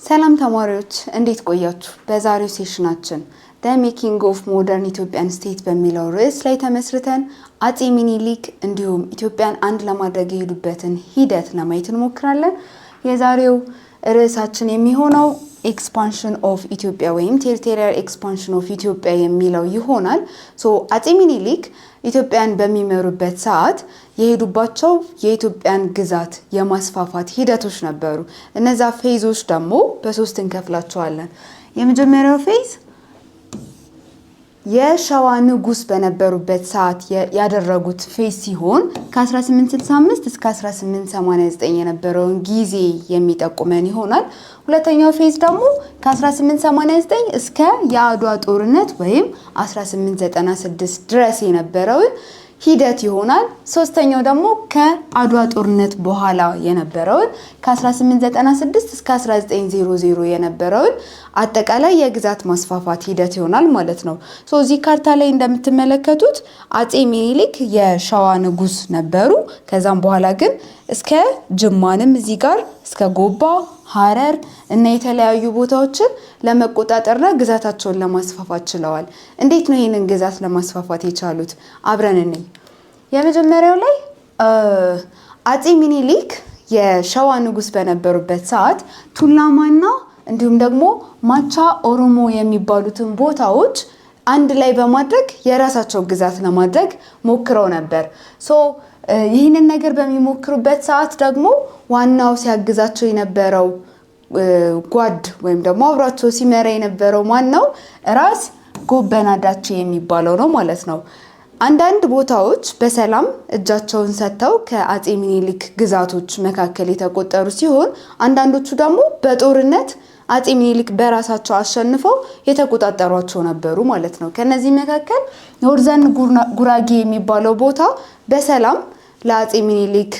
ሰላም ተማሪዎች እንዴት ቆያችሁ? በዛሬው ሴሽናችን The Making of Modern Ethiopian State በሚለው ርዕስ ላይ ተመስርተን አፄ ሚኒሊክ እንዲሁም ኢትዮጵያን አንድ ለማድረግ የሄዱበትን ሂደት ለማየት እንሞክራለን። የዛሬው ርዕሳችን የሚሆነው Expansion of Ethiopia ወይም Territorial Expansion of Ethiopia የሚለው ይሆናል። አፄ ሚኒሊክ ኢትዮጵያን በሚመሩበት ሰዓት የሄዱባቸው የኢትዮጵያን ግዛት የማስፋፋት ሂደቶች ነበሩ። እነዛ ፌዞች ደግሞ በሶስት እንከፍላቸዋለን። የመጀመሪያው ፌዝ የሸዋ ንጉስ በነበሩበት ሰዓት ያደረጉት ፌዝ ሲሆን ከ1865 እስከ 1889 የነበረውን ጊዜ የሚጠቁመን ይሆናል። ሁለተኛው ፌዝ ደግሞ ከ1889 እስከ የአድዋ ጦርነት ወይም 1896 ድረስ የነበረውን ሂደት ይሆናል። ሶስተኛው ደግሞ ከአድዋ ጦርነት በኋላ የነበረውን ከ1896 እስከ 1900 የነበረውን አጠቃላይ የግዛት ማስፋፋት ሂደት ይሆናል ማለት ነው። እዚህ ካርታ ላይ እንደምትመለከቱት አፄ ሚኒሊክ የሸዋ ንጉስ ነበሩ። ከዛም በኋላ ግን እስከ ጅማንም እዚህ ጋር እስከ ጎባ፣ ሐረር እና የተለያዩ ቦታዎችን ለመቆጣጠርና ግዛታቸውን ለማስፋፋት ችለዋል። እንዴት ነው ይሄንን ግዛት ለማስፋፋት የቻሉት? አብረን እንይ። የመጀመሪያው ላይ አፄ ሚኒሊክ የሸዋ ንጉስ በነበሩበት ሰዓት ቱላማና እንዲሁም ደግሞ ማቻ ኦሮሞ የሚባሉትን ቦታዎች አንድ ላይ በማድረግ የራሳቸው ግዛት ለማድረግ ሞክረው ነበር። ይህንን ነገር በሚሞክሩበት ሰዓት ደግሞ ዋናው ሲያግዛቸው የነበረው ጓድ ወይም ደግሞ አብራቸው ሲመራ የነበረው ማነው? ራስ ጎበና ዳቼ የሚባለው ነው ማለት ነው። አንዳንድ ቦታዎች በሰላም እጃቸውን ሰጥተው ከአፄ ሚኒሊክ ግዛቶች መካከል የተቆጠሩ ሲሆን አንዳንዶቹ ደግሞ በጦርነት አፄ ሚኒሊክ በራሳቸው አሸንፈው የተቆጣጠሯቸው ነበሩ ማለት ነው። ከነዚህ መካከል ኖርዘርን ጉራጌ የሚባለው ቦታ በሰላም ለአፄ ሚኒሊክ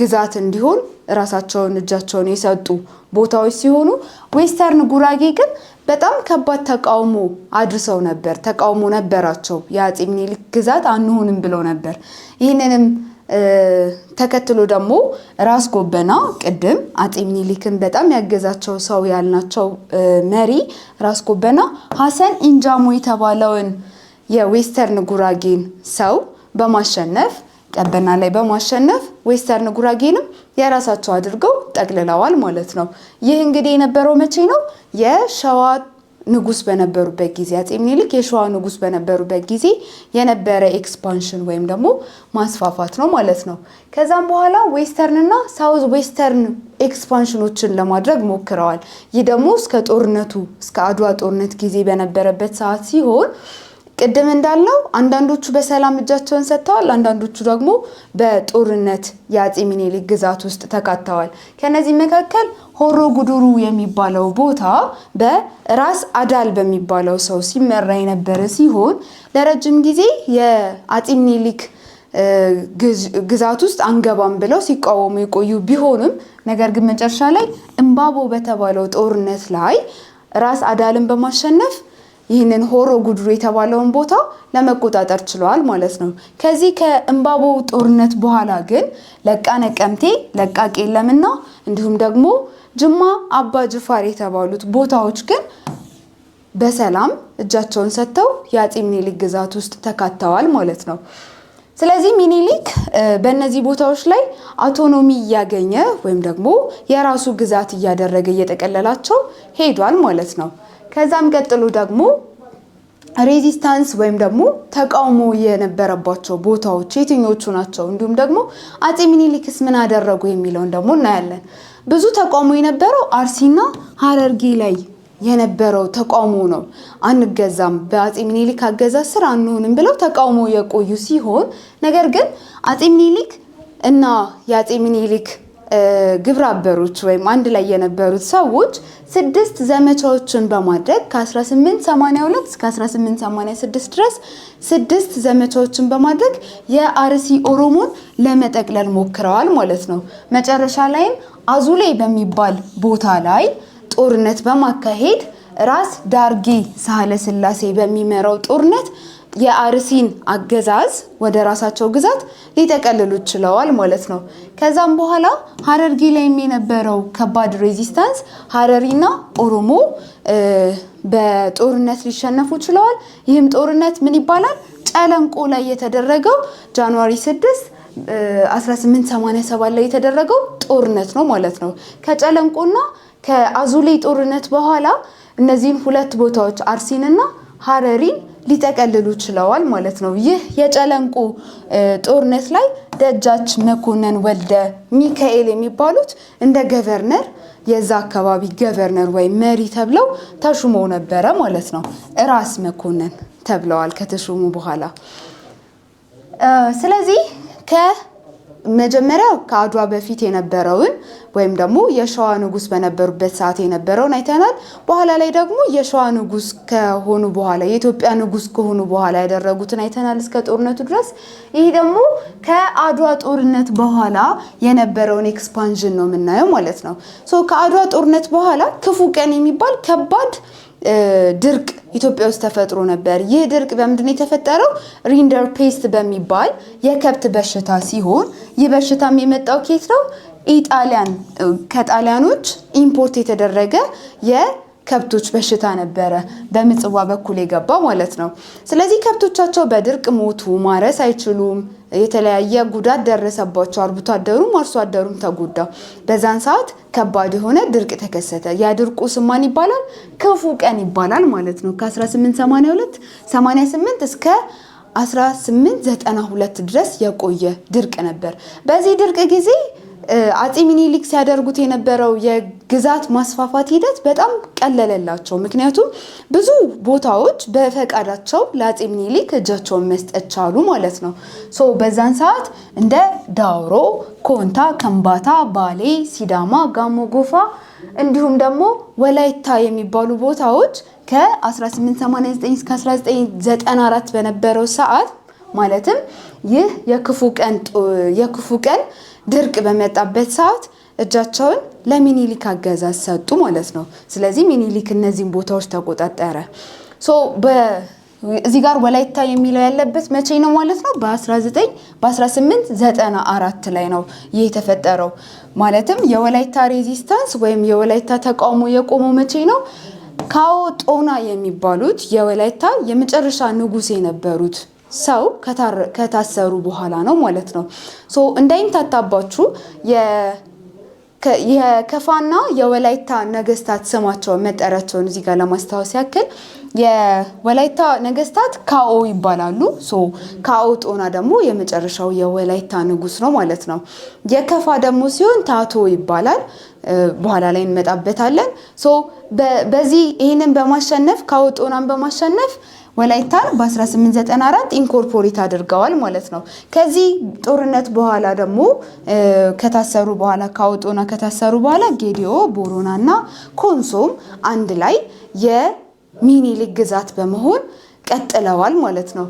ግዛት እንዲሆን ራሳቸውን እጃቸውን የሰጡ ቦታዎች ሲሆኑ ዌስተርን ጉራጌ ግን በጣም ከባድ ተቃውሞ አድርሰው ነበር። ተቃውሞ ነበራቸው። የአፄ ሚኒሊክ ግዛት አንሆንም ብለው ነበር። ይህንንም ተከትሎ ደግሞ ራስ ጎበና ቅድም አፄ ሚኒሊክን በጣም ያገዛቸው ሰው ያልናቸው መሪ ራስ ጎበና ሐሰን ኢንጃሞ የተባለውን የዌስተርን ጉራጌን ሰው በማሸነፍ ቀበና ላይ በማሸነፍ ዌስተርን ጉራጌንም የራሳቸው አድርገው ጠቅልለዋል ማለት ነው። ይህ እንግዲህ የነበረው መቼ ነው? የሸዋ ንጉስ በነበሩበት ጊዜ አፄ ሚኒሊክ የሸዋ ንጉስ በነበሩበት ጊዜ የነበረ ኤክስፓንሽን ወይም ደግሞ ማስፋፋት ነው ማለት ነው። ከዛም በኋላ ዌስተርን እና ሳውዝ ዌስተርን ኤክስፓንሽኖችን ለማድረግ ሞክረዋል። ይህ ደግሞ እስከ አድዋ ጦርነት ጊዜ በነበረበት ሰዓት ሲሆን ቅድም እንዳለው አንዳንዶቹ በሰላም እጃቸውን ሰጥተዋል፣ አንዳንዶቹ ደግሞ በጦርነት የአፄ ሚኒሊክ ግዛት ውስጥ ተካተዋል። ከነዚህ መካከል ሆሮ ጉዱሩ የሚባለው ቦታ በራስ አዳል በሚባለው ሰው ሲመራ የነበረ ሲሆን ለረጅም ጊዜ የአፄ ሚኒሊክ ግዛት ውስጥ አንገባም ብለው ሲቃወሙ የቆዩ ቢሆንም ነገር ግን መጨረሻ ላይ እምባቦ በተባለው ጦርነት ላይ ራስ አዳልን በማሸነፍ ይህንን ሆሮ ጉዱሩ የተባለውን ቦታ ለመቆጣጠር ችለዋል ማለት ነው። ከዚህ ከእምባቦ ጦርነት በኋላ ግን ለቃ ነቀምቴ፣ ለቃ ቄለምና እንዲሁም ደግሞ ጅማ አባ ጅፋር የተባሉት ቦታዎች ግን በሰላም እጃቸውን ሰጥተው የአፄ ሚኒሊክ ግዛት ውስጥ ተካተዋል ማለት ነው። ስለዚህ ሚኒሊክ በእነዚህ ቦታዎች ላይ አውቶኖሚ እያገኘ ወይም ደግሞ የራሱ ግዛት እያደረገ እየጠቀለላቸው ሄዷል ማለት ነው። ከዛም ቀጥሎ ደግሞ ሬዚስታንስ ወይም ደግሞ ተቃውሞ የነበረባቸው ቦታዎች የትኞቹ ናቸው? እንዲሁም ደግሞ አፄ ሚኒሊክስ ምን አደረጉ የሚለውን ደግሞ እናያለን። ብዙ ተቃውሞ የነበረው አርሲና ሐረርጌ ላይ የነበረው ተቃውሞ ነው። አንገዛም፣ በአፄ ሚኒሊክ አገዛዝ ስር አንሆንም ብለው ተቃውሞ የቆዩ ሲሆን ነገር ግን አፄ ሚኒሊክ እና የአፄ ሚኒሊክ ግብረ አበሮች ወይም አንድ ላይ የነበሩት ሰዎች 6 ዘመቻዎችን በማድረግ ከ1882 እስከ 1886 ድረስ 6 ዘመቻዎችን በማድረግ የአርሲ ኦሮሞን ለመጠቅለል ሞክረዋል ማለት ነው። መጨረሻ ላይም አዙሌ በሚባል ቦታ ላይ ጦርነት በማካሄድ ራስ ዳርጌ ሳህለ ስላሴ በሚመራው ጦርነት የአርሲን አገዛዝ ወደ ራሳቸው ግዛት ሊጠቀልሉ ችለዋል ማለት ነው። ከዛም በኋላ ሀረርጌ ላይ የነበረው ከባድ ሬዚስታንስ ሀረሪና ኦሮሞ በጦርነት ሊሸነፉ ችለዋል። ይህም ጦርነት ምን ይባላል? ጨለንቆ ላይ የተደረገው ጃንዋሪ 6 1887 ላይ የተደረገው ጦርነት ነው ማለት ነው። ከጨለንቆና ከአዙሌ ጦርነት በኋላ እነዚህን ሁለት ቦታዎች አርሲንና ሀረሪን ሊጠቀልሉ ችለዋል ማለት ነው። ይህ የጨለንቆ ጦርነት ላይ ደጃች መኮንን ወልደ ሚካኤል የሚባሉት እንደ ገቨርነር የዛ አካባቢ ገቨርነር ወይም መሪ ተብለው ተሹመው ነበረ ማለት ነው። ራስ መኮንን ተብለዋል ከተሾሙ በኋላ። ስለዚህ ከመጀመሪያው ከአድዋ በፊት የነበረውን ወይም ደግሞ የሸዋ ንጉስ በነበሩበት ሰዓት የነበረውን አይተናል። በኋላ ላይ ደግሞ የሸዋ ንጉስ ከሆኑ በኋላ የኢትዮጵያ ንጉስ ከሆኑ በኋላ ያደረጉትን አይተናል እስከ ጦርነቱ ድረስ። ይሄ ደግሞ ከአድዋ ጦርነት በኋላ የነበረውን ኤክስፓንሽን ነው የምናየው ማለት ነው። ከአድዋ ጦርነት በኋላ ክፉ ቀን የሚባል ከባድ ድርቅ ኢትዮጵያ ውስጥ ተፈጥሮ ነበር። ይህ ድርቅ በምንድን የተፈጠረው? ሪንደር ፔስት በሚባል የከብት በሽታ ሲሆን ይህ በሽታም የመጣው ከየት ነው? ከጣሊያኖች ኢምፖርት የተደረገ የከብቶች በሽታ ነበረ፣ በምጽዋ በኩል የገባ ማለት ነው። ስለዚህ ከብቶቻቸው በድርቅ ሞቱ፣ ማረስ አይችሉም፣ የተለያየ ጉዳት ደረሰባቸው። አርብቶ አደሩም አርሶ አደሩም ተጎዳ። በዛን ሰዓት ከባድ የሆነ ድርቅ ተከሰተ። ያ ድርቁ ስማን ይባላል? ክፉ ቀን ይባላል ማለት ነው። ከ1888 እስከ 1892 ድረስ የቆየ ድርቅ ነበር። በዚህ ድርቅ ጊዜ አፄ ሚኒሊክ ሲያደርጉት የነበረው የግዛት ማስፋፋት ሂደት በጣም ቀለለላቸው። ምክንያቱም ብዙ ቦታዎች በፈቃዳቸው ለአፄ ሚኒሊክ እጃቸውን መስጠት ቻሉ ማለት ነው። በዛን ሰዓት እንደ ዳውሮ፣ ኮንታ፣ ከምባታ፣ ባሌ፣ ሲዳማ፣ ጋሞ ጎፋ እንዲሁም ደግሞ ወላይታ የሚባሉ ቦታዎች ከ1889 እስከ 1994 በነበረው ሰዓት ማለትም ይህ የክፉ ቀን ድርቅ በመጣበት ሰዓት እጃቸውን ለሚኒሊክ አገዛዝ ሰጡ ማለት ነው። ስለዚህ ሚኒሊክ እነዚህን ቦታዎች ተቆጣጠረ። እዚህ ጋር ወላይታ የሚለው ያለበት መቼ ነው ማለት ነው? በ1894 ላይ ነው ይህ የተፈጠረው። ማለትም የወላይታ ሬዚስታንስ ወይም የወላይታ ተቃውሞ የቆመው መቼ ነው? ካኦ ጦና የሚባሉት የወላይታ የመጨረሻ ንጉስ የነበሩት ሰው ከታሰሩ በኋላ ነው ማለት ነው። እንዳይምታታባችሁ የከፋና የወላይታ ነገስታት ስማቸውን መጠሪያቸውን እዚህ ጋር ለማስታወስ ያክል የወላይታ ነገስታት ካኦ ይባላሉ። ካኦ ጦና ደግሞ የመጨረሻው የወላይታ ንጉስ ነው ማለት ነው። የከፋ ደግሞ ሲሆን ታቶ ይባላል። በኋላ ላይ እንመጣበታለን። በዚህ ይሄንን በማሸነፍ ካኦ ጦናን በማሸነፍ ወላይታን በ1894 ኢንኮርፖሬት አድርገዋል ማለት ነው። ከዚህ ጦርነት በኋላ ደግሞ ከታሰሩ በኋላ ካኦ ጦና ከታሰሩ በኋላ ጌዲዮ፣ ቦሮናና ኮንሶም አንድ ላይ የሚኒሊክ ግዛት በመሆን ቀጥለዋል ማለት ነው።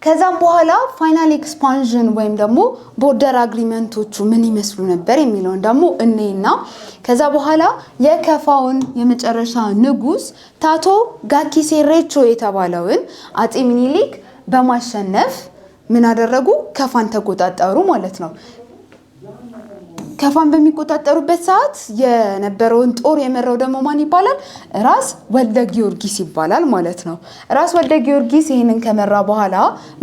ከዛም በኋላ ፋይናል ኤክስፓንሽን ወይም ደግሞ ቦርደር አግሪመንቶቹ ምን ይመስሉ ነበር የሚለውን ደግሞ እኔና ከዛ በኋላ የከፋውን የመጨረሻ ንጉስ ታቶ ጋኪሴሬቾ የተባለውን አፄ ሚኒሊክ በማሸነፍ ምን አደረጉ? ከፋን ተቆጣጠሩ ማለት ነው። ከፋን በሚቆጣጠሩበት ሰዓት የነበረውን ጦር የመራው ደግሞ ማን ይባላል? ራስ ወልደ ጊዮርጊስ ይባላል ማለት ነው። ራስ ወልደ ጊዮርጊስ ይህንን ከመራ በኋላ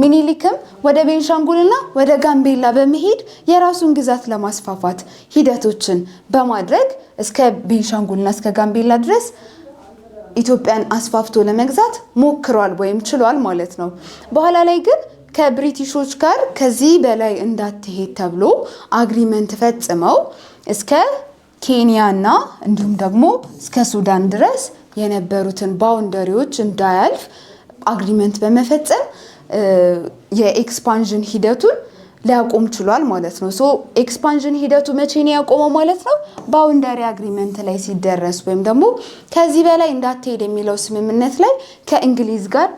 ሚኒሊክም ወደ ቤንሻንጉልና ወደ ጋምቤላ በመሄድ የራሱን ግዛት ለማስፋፋት ሂደቶችን በማድረግ እስከ ቤንሻንጉልና እስከ ጋምቤላ ድረስ ኢትዮጵያን አስፋፍቶ ለመግዛት ሞክሯል ወይም ችሏል ማለት ነው። በኋላ ላይ ግን ከብሪቲሾች ጋር ከዚህ በላይ እንዳትሄድ ተብሎ አግሪመንት ፈጽመው እስከ ኬንያና እንዲሁም ደግሞ እስከ ሱዳን ድረስ የነበሩትን ባውንደሪዎች እንዳያልፍ አግሪመንት በመፈጸም የኤክስፓንሽን ሂደቱን ሊያቆም ችሏል ማለት ነው። ኤክስፓንሽን ሂደቱ መቼ ነው ያቆመው ማለት ነው? ባውንደሪ አግሪመንት ላይ ሲደረስ ወይም ደግሞ ከዚህ በላይ እንዳትሄድ የሚለው ስምምነት ላይ ከእንግሊዝ ጋር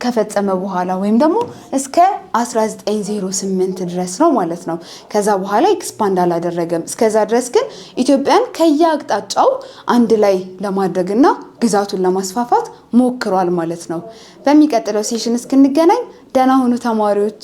ከፈጸመ በኋላ ወይም ደግሞ እስከ 1908 ድረስ ነው ማለት ነው። ከዛ በኋላ ኤክስፓንድ አላደረገም። እስከዛ ድረስ ግን ኢትዮጵያን ከየአቅጣጫው አንድ ላይ ለማድረግና ግዛቱን ለማስፋፋት ሞክሯል ማለት ነው። በሚቀጥለው ሴሽን እስክንገናኝ ደህና ሁኑ ተማሪዎች።